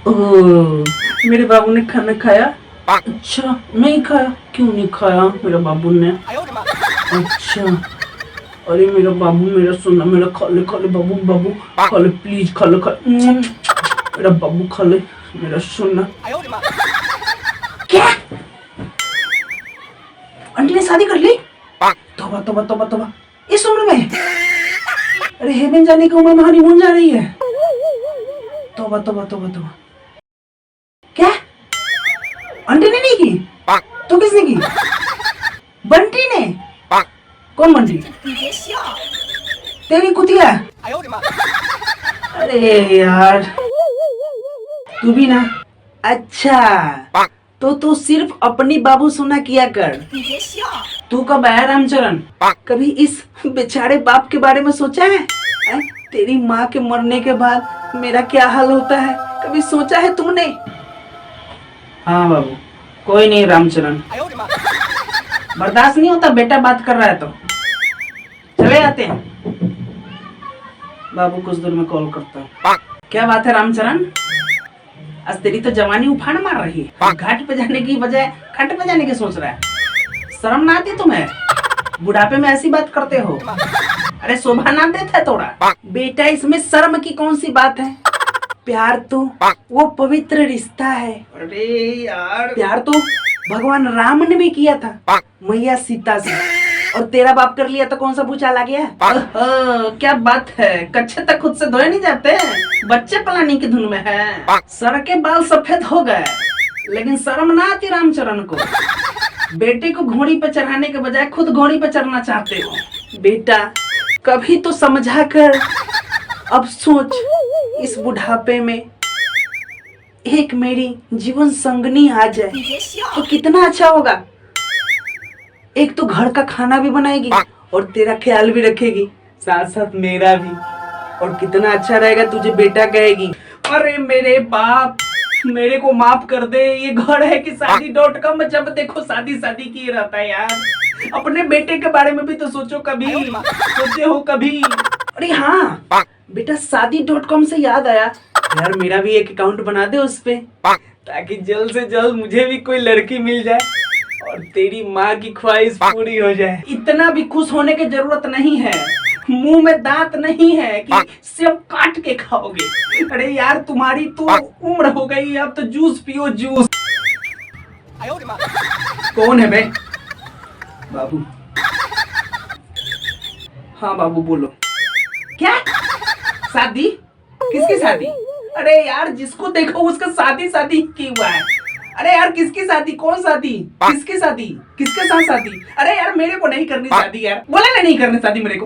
ओह, मेरे बाबू ने खाना खाया? अच्छा, नहीं खाया? क्यों नहीं खाया मेरे बाबू ने? अच्छा, अरे मेरा बाबू, मेरा सोना, मेरा खा ले बाबू, बाबू खा ले प्लीज, खा ले मेरा बाबू खा ले, मेरा सोना। क्या? आंटी ने शादी कर ली? तौबा तौबा तौबा तौबा, इस उम्र में? अरे हेवन जाने की उम्र में हनीमून जा रही है। तौबा तौबा तौबा तौबा। क्या? आंटी ने नहीं की? तो किसने की? बंटी ने? कौन बंटी? तेरी कुतिया? अरे यार, तू भी ना। अच्छा, तो तू सिर्फ अपनी बाबू सुना किया कर। तू कब आया रामचरण? कभी इस बेचारे बाप के बारे में सोचा है? तेरी माँ के मरने के बाद मेरा क्या हाल होता है, कभी सोचा है तुमने? हाँ बाबू, कोई नहीं रामचरण, बर्दाश्त नहीं होता बेटा बात कर रहा है तो चले आते हैं। बाबू कुछ देर में कॉल करता हूँ। क्या बात है रामचरण, आज तेरी तो जवानी उफान मार रही है। घाट पे जाने की बजाय खट पे जाने की सोच रहा है। शर्म ना आती तुम्हें? बुढ़ापे में ऐसी बात करते हो? अरे शोभा ना देता है थोड़ा? बेटा इसमें शर्म की कौन सी बात है? प्यार तो वो पवित्र रिश्ता है। अरे यार, प्यार तो भगवान राम ने भी किया था मैया सीता से, और तेरा बाप कर लिया तो कौन सा भूचाल आ गया? क्या बात है, कच्चे तक खुद से धोए नहीं जाते, बच्चे पलाने की धुन में है। सर के बाल सफेद हो गए लेकिन शर्म ना आती रामचरण को? बेटे को घोड़ी पर चढ़ाने के बजाय खुद घोड़ी पर चढ़ना चाहते हो। बेटा कभी तो समझा कर। अब सोच, इस बुढ़ापे में एक मेरी जीवन संगनी आ जाए तो कितना अच्छा होगा। एक तो घर का खाना भी बनाएगी और तेरा ख्याल भी रखेगी, साथ साथ मेरा भी। और कितना अच्छा रहेगा, तुझे बेटा कहेगी। अरे मेरे बाप, मेरे को माफ कर दे, ये घर है कि शादी.com जब देखो शादी शादी किए रहता है यार। अपने बेटे के बारे में भी तो सोचो कभी, सोचे हो कभी? अरे हाँ बेटा, शादी.com से याद आया यार, मेरा भी एक अकाउंट बना दे उस पे, ताकि जल्द से जल्द मुझे भी कोई लड़की मिल जाए और तेरी माँ की ख्वाहिश पूरी हो जाए। इतना भी खुश होने की जरूरत नहीं है, मुंह में दांत नहीं है कि सेब काट के खाओगे। अरे यार, तुम्हारी तो उम्र हो गई, अब तो जूस पियो जूस। कौन है बे? बाबू। हाँ बाबू बोलो। क्या शादी? किसकी शादी? अरे यार, जिसको देखो उसका शादी शादी की हुआ है। अरे यार, किसकी शादी? कौन शादी? किसकी शादी? किसके साथ शादी? अरे यार, मेरे को नहीं करनी शादी यार, बोला ना नहीं करनी शादी मेरे को।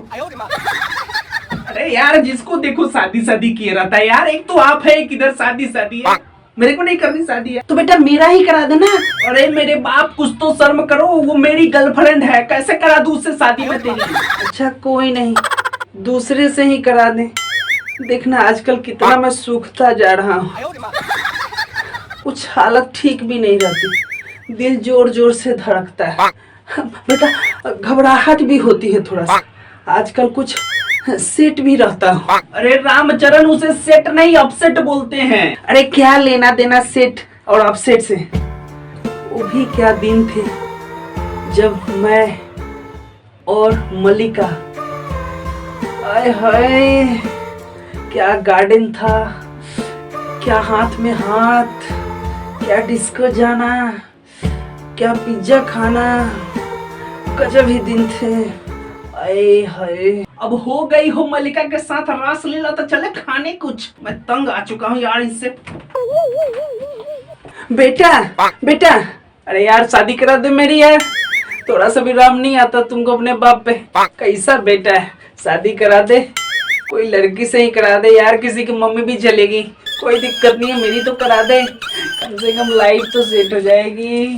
अरे यार, जिसको देखो शादी शादी किए रहता है यार। एक तो आप है, एक इधर शादी शादी है। मेरे को नहीं करनी शादी है तो बेटा मेरा ही करा देना। अरे मेरे बाप, कुछ तो शर्म करो, वो मेरी गर्लफ्रेंड है, कैसे करा दूं उससे शादी में तेरी? अच्छा कोई नहीं, दूसरे से ही करा दे। देखना आजकल कितना मैं सूखता जा रहा हूँ, कुछ हालत ठीक भी नहीं रहती, दिल जोर जोर से धड़कता है बेटा, घबराहट भी होती है थोड़ा सा। आजकल कुछ सेट भी रहता हूँ। अरे रामचरण, उसे सेट नहीं अपसेट बोलते हैं। अरे क्या लेना देना सेट और अपसेट से? वो भी क्या दिन थे जब मैं और मलिका, आए हाय क्या गार्डन था, क्या हाथ में हाथ, क्या डिस्को जाना, क्या पिज्जा खाना, गजब ही दिन थे। आए हाय, अब हो गई हो मलिका के साथ रास लीला तो चले खाने कुछ। मैं तंग आ चुका हूँ यार इससे। बेटा बेटा, अरे यार शादी करा दे मेरी यार, थोड़ा सा भी राम नहीं आता तुमको अपने बाप पे। कैसा बेटा है, शादी करा दे, कोई लड़की से ही करा दे यार, किसी की मम्मी भी चलेगी, कोई दिक्कत नहीं है, मेरी तो करा दे, कम से कम लाइफ तो सेट हो जाएगी।